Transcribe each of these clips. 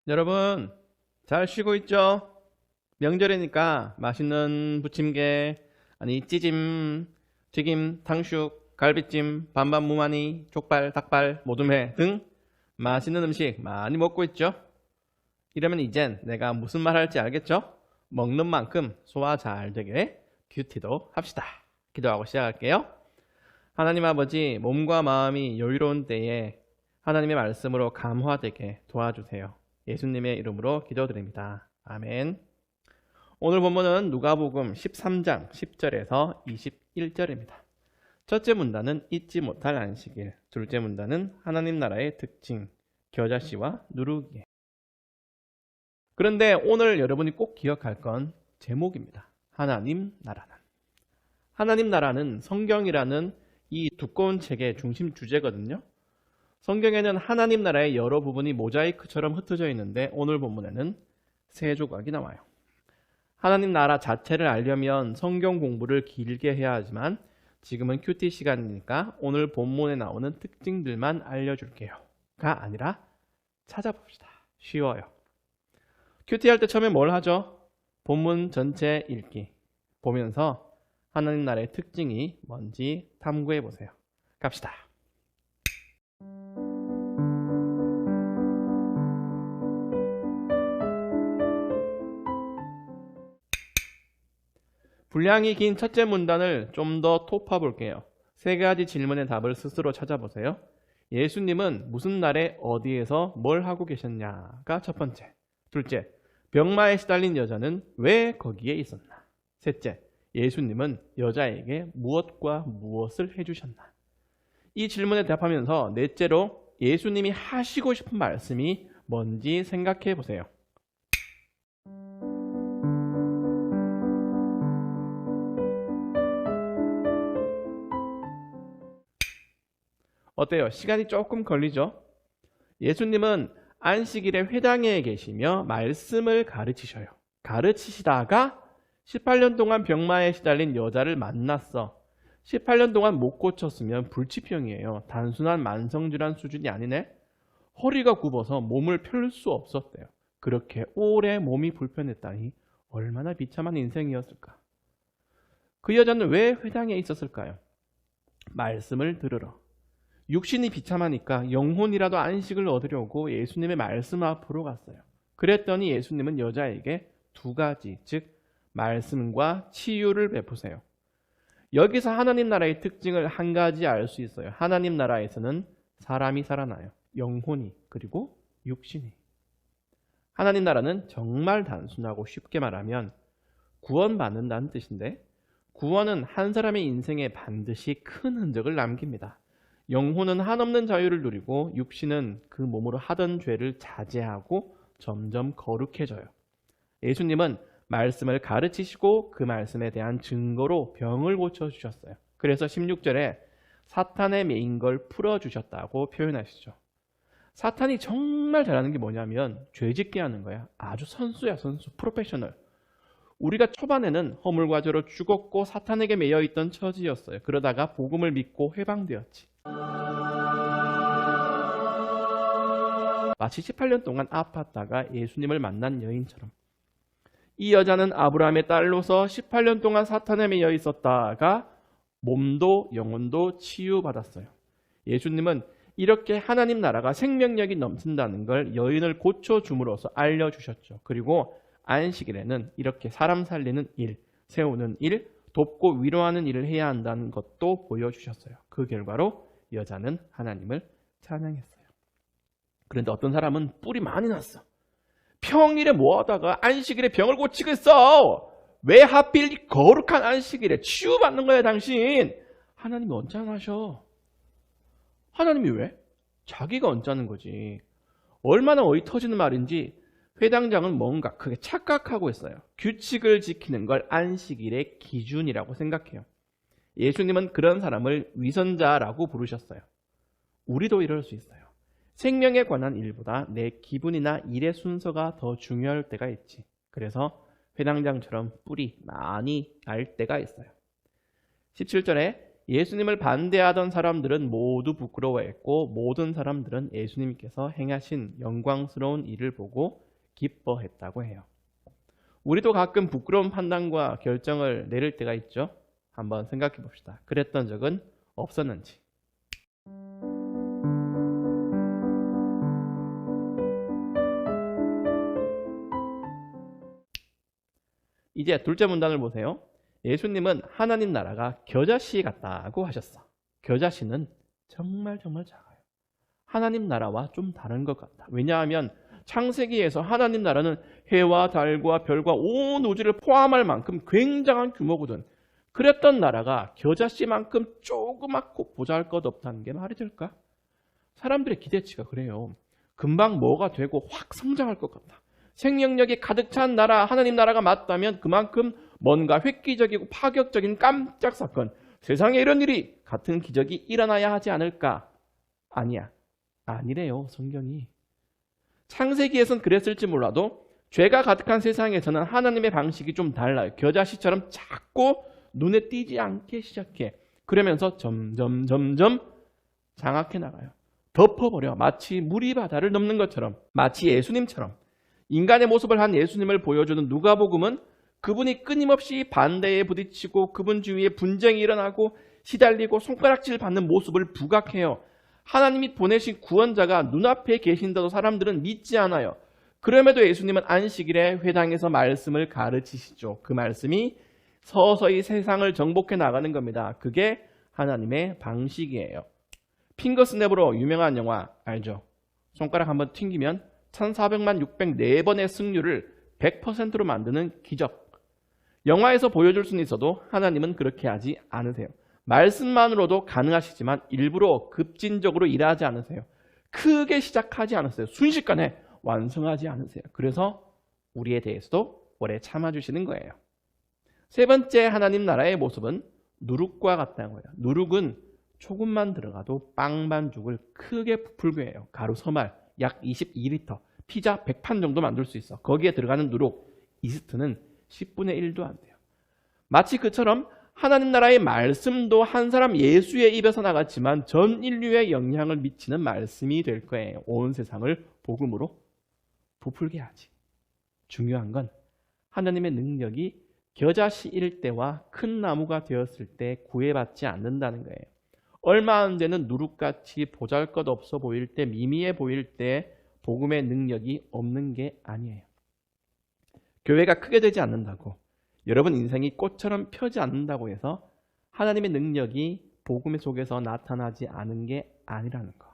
여러분 잘 쉬고 있죠? 명절이니까 맛있는 부침개, 아니 찌짐, 튀김, 탕수육, 갈비찜, 반반 무마니, 족발, 닭발, 모둠회 등 맛있는 음식 많이 먹고 있죠? 이러면 이젠 내가 무슨 말 할지 알겠죠? 먹는 만큼 소화 잘 되게 큐티도 합시다. 기도하고 시작할게요. 하나님 아버지, 몸과 마음이 여유로운 때에 하나님의 말씀으로 감화되게 도와주세요. 예수님의 이름으로 기도드립니다. 아멘. 오늘 본문은 누가복음 13장 10절에서 21절입니다. 첫째 문단은 잊지 못할 안식일, 둘째 문단은 하나님 나라의 특징, 겨자씨와 누룩이에요. 그런데 오늘 여러분이 꼭 기억할 건 제목입니다. 하나님 나라는. 하나님 나라는 성경이라는 이 두꺼운 책의 중심 주제거든요. 성경에는 하나님 나라의 여러 부분이 모자이크처럼 흩어져 있는데 오늘 본문에는 세 조각이 나와요. 하나님 나라 자체를 알려면 성경 공부를 길게 해야 하지만 지금은 큐티 시간이니까 오늘 본문에 나오는 특징들만 알려줄게요. 가 아니라 찾아봅시다. 쉬워요. 큐티 할 때 처음에 뭘 하죠? 본문 전체 읽기. 보면서 하나님 나라의 특징이 뭔지 탐구해 보세요. 갑시다. 분량이 긴 첫째 문단을 좀 더 토파 볼게요. 세 가지 질문의 답을 스스로 찾아보세요. 예수님은 무슨 날에 어디에서 뭘 하고 계셨냐가 첫 번째. 둘째, 병마에 시달린 여자는 왜 거기에 있었나? 셋째, 예수님은 여자에게 무엇과 무엇을 해주셨나? 이 질문에 답하면서 넷째로 예수님이 하시고 싶은 말씀이 뭔지 생각해 보세요. 어때요? 시간이 조금 걸리죠? 예수님은 안식일에 회당에 계시며 말씀을 가르치셔요. 가르치시다가 18년 동안 병마에 시달린 여자를 만났어. 18년 동안 못 고쳤으면 불치병이에요. 단순한 만성질환 수준이 아니네. 허리가 굽어서 몸을 펼 수 없었대요. 그렇게 오래 몸이 불편했다니 얼마나 비참한 인생이었을까. 그 여자는 왜 회당에 있었을까요? 말씀을 들으러. 육신이 비참하니까 영혼이라도 안식을 얻으려고 예수님의 말씀 앞으로 갔어요. 그랬더니 예수님은 여자에게 두 가지, 즉 말씀과 치유를 베푸세요. 여기서 하나님 나라의 특징을 한 가지 알 수 있어요. 하나님 나라에서는 사람이 살아나요. 영혼이, 그리고 육신이. 하나님 나라는 정말 단순하고 쉽게 말하면 구원받는다는 뜻인데, 구원은 한 사람의 인생에 반드시 큰 흔적을 남깁니다. 영혼은 한없는 자유를 누리고 육신은 그 몸으로 하던 죄를 자제하고 점점 거룩해져요. 예수님은 말씀을 가르치시고 그 말씀에 대한 증거로 병을 고쳐주셨어요. 그래서 16절에 사탄에 매인 걸 풀어주셨다고 표현하시죠. 사탄이 정말 잘하는 게 뭐냐면 죄짓게 하는 거야. 아주 선수야, 선수, 프로페셔널. 우리가 초반에는 허물과 죄로 죽었고 사탄에게 매여있던 처지였어요. 그러다가 복음을 믿고 해방되었지. 마치 18년 동안 아팠다가 예수님을 만난 여인처럼. 이 여자는 아브라함의 딸로서 18년 동안 사탄에 매여 있었다가 몸도 영혼도 치유받았어요. 예수님은 이렇게 하나님 나라가 생명력이 넘친다는 걸 여인을 고쳐줌으로써 알려주셨죠. 그리고 안식일에는 이렇게 사람 살리는 일, 세우는 일, 돕고 위로하는 일을 해야 한다는 것도 보여주셨어요. 그 결과로 여자는 하나님을 찬양했어요. 그런데 어떤 사람은 뿔이 많이 났어. 평일에 뭐하다가 안식일에 병을 고치고 있어. 왜 하필 이 거룩한 안식일에 치유받는 거야 당신. 하나님이 언짢아하셔. 하나님이 왜? 자기가 언짢은 거지. 얼마나 어이 터지는 말인지 회당장은 뭔가 크게 착각하고 있어요. 규칙을 지키는 걸 안식일의 기준이라고 생각해요. 예수님은 그런 사람을 위선자라고 부르셨어요. 우리도 이럴 수 있어요. 생명에 관한 일보다 내 기분이나 일의 순서가 더 중요할 때가 있지. 그래서 회당장처럼 뿔이 많이 날 때가 있어요. 17절에 예수님을 반대하던 사람들은 모두 부끄러워했고 모든 사람들은 예수님께서 행하신 영광스러운 일을 보고 기뻐했다고 해요. 우리도 가끔 부끄러운 판단과 결정을 내릴 때가 있죠. 한번 생각해 봅시다. 그랬던 적은 없었는지. 이제 둘째 문단을 보세요. 예수님은 하나님 나라가 겨자씨 같다고 하셨어. 겨자씨는 정말 작아요. 하나님 나라와 좀 다른 것 같다. 왜냐하면 창세기에서 하나님 나라는 해와 달과 별과 온 우주를 포함할 만큼 굉장한 규모거든. 그랬던 나라가 겨자씨만큼 조그맣고 보잘것없다는 게 말이 될까? 사람들의 기대치가 그래요. 금방 뭐가 되고 확 성장할 것 같다. 생명력이 가득 찬 나라, 하나님 나라가 맞다면 그만큼 뭔가 획기적이고 파격적인 깜짝 사건, 세상에 이런 일이 같은 기적이 일어나야 하지 않을까? 아니야. 아니래요, 성경이. 창세기에선 그랬을지 몰라도 죄가 가득한 세상에서는 하나님의 방식이 좀 달라요. 겨자씨처럼 작고 눈에 띄지 않게 시작해. 그러면서 점점 장악해 나가요. 덮어버려. 마치 물이 바다를 넘는 것처럼, 마치 예수님처럼. 인간의 모습을 한 예수님을 보여주는 누가복음은 그분이 끊임없이 반대에 부딪히고 그분 주위에 분쟁이 일어나고 시달리고 손가락질 받는 모습을 부각해요. 하나님이 보내신 구원자가 눈앞에 계신다도 사람들은 믿지 않아요. 그럼에도 예수님은 안식일에 회당에서 말씀을 가르치시죠. 그 말씀이 서서히 세상을 정복해 나가는 겁니다. 그게 하나님의 방식이에요. 핑거스냅으로 유명한 영화 알죠? 손가락 한번 튕기면 1400만 604번의 승률을 100%로 만드는 기적. 영화에서 보여줄 수는 있어도 하나님은 그렇게 하지 않으세요. 말씀만으로도 가능하시지만 일부러 급진적으로 일하지 않으세요. 크게 시작하지 않으세요. 순식간에 완성하지 않으세요. 그래서 우리에 대해서도 오래 참아주시는 거예요. 세 번째 하나님 나라의 모습은 누룩과 같다는 거예요. 누룩은 조금만 들어가도 빵 반죽을 크게 부풀게 해요. 가루 서말 약 22리터, 피자 100판 정도 만들 수 있어. 거기에 들어가는 누룩, 이스트는 10분의 1도 안 돼요. 마치 그처럼 하나님 나라의 말씀도 한 사람 예수의 입에서 나갔지만 전 인류에 영향을 미치는 말씀이 될 거예요. 온 세상을 복음으로 부풀게 하지. 중요한 건 하나님의 능력이 겨자씨일 때와 큰 나무가 되었을 때 구애받지 않는다는 거예요. 얼마 안 되는 누룩같이 보잘것없어 보일 때, 미미해 보일 때 복음의 능력이 없는 게 아니에요. 교회가 크게 되지 않는다고, 여러분 인생이 꽃처럼 펴지 않는다고 해서 하나님의 능력이 복음 속에서 나타나지 않은 게 아니라는 거.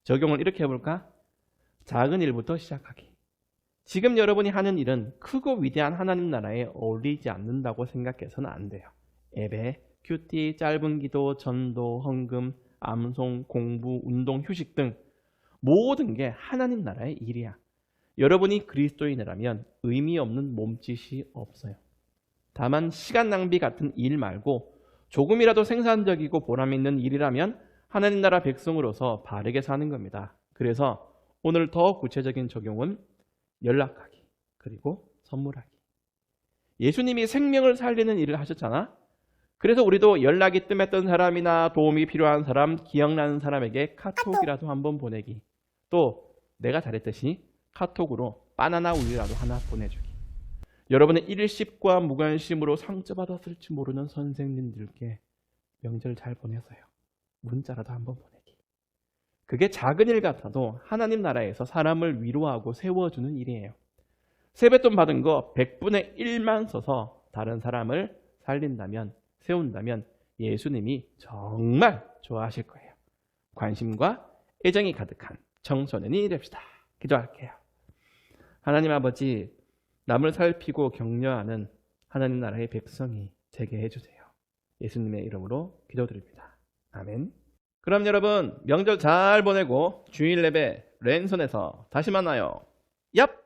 적용을 이렇게 해볼까? 작은 일부터 시작하기. 지금 여러분이 하는 일은 크고 위대한 하나님 나라에 어울리지 않는다고 생각해서는 안 돼요. 예배, 큐티, 짧은 기도, 전도, 헌금, 암송, 공부, 운동, 휴식 등 모든 게 하나님 나라의 일이야. 여러분이 그리스도인이라면 의미 없는 몸짓이 없어요. 다만 시간 낭비 같은 일 말고 조금이라도 생산적이고 보람 있는 일이라면 하나님 나라 백성으로서 바르게 사는 겁니다. 그래서 오늘 더 구체적인 적용은 연락하기, 그리고 선물하기. 예수님이 생명을 살리는 일을 하셨잖아. 그래서 우리도 연락이 뜸했던 사람이나 도움이 필요한 사람, 기억나는 사람에게 카톡이라도 한번 보내기. 또 내가 잘했듯이 카톡으로 바나나 우유라도 하나 보내주기. 여러분의 일십과 무관심으로 상처받았을지 모르는 선생님들께 명절 잘 보내서요. 문자라도 한번 보내기. 그게 작은 일 같아도 하나님 나라에서 사람을 위로하고 세워주는 일이에요. 세뱃돈 받은 거 100분의 1만 써서 다른 사람을 살린다면, 세운다면 예수님이 정말 좋아하실 거예요. 관심과 애정이 가득한 청소년이 됩시다. 기도할게요. 하나님 아버지, 남을 살피고 격려하는 하나님 나라의 백성이 되게 해주세요. 예수님의 이름으로 기도드립니다. 아멘. 그럼 여러분 명절 잘 보내고 주일 예배 랜선에서 다시 만나요. 얍!